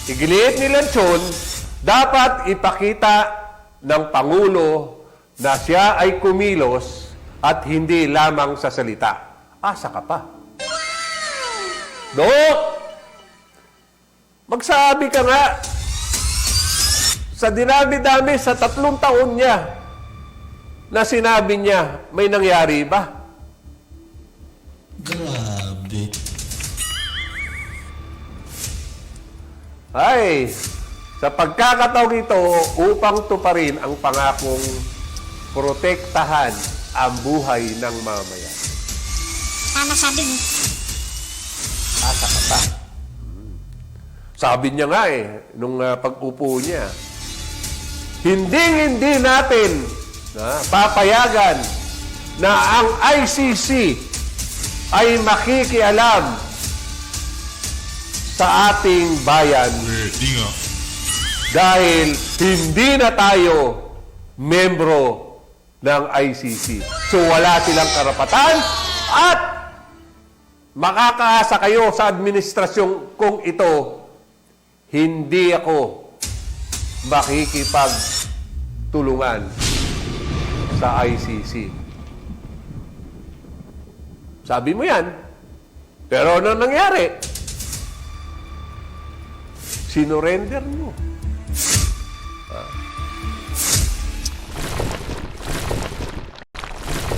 igiliit ni Lechon, dapat ipakita ng Pangulo na siya ay kumilos at hindi lamang sa salita. Asa ka pa? Dok! Magsabi ka nga. Sa dinami-dami, sa 3 taon niya, na sinabi niya, may nangyari ba? Grabe. Ay, sa pagkakataong ito, upang tuparin ang pangakong protektahan ang buhay ng mamayan. Tama sabi mo. Asa ka pa? Sabi niya nga nung pag-upo niya, hindi natin papayagan na ang ICC ay makikialam sa ating bayan Pwede nga. dahil hindi na tayo membro ng ICC. So wala silang karapatan at makakaasa kayo sa administrasyon kung ito, hindi ako makikipagtulungan sa ICC. Sabi mo yan. Pero ano nangyari? Sinurrender mo.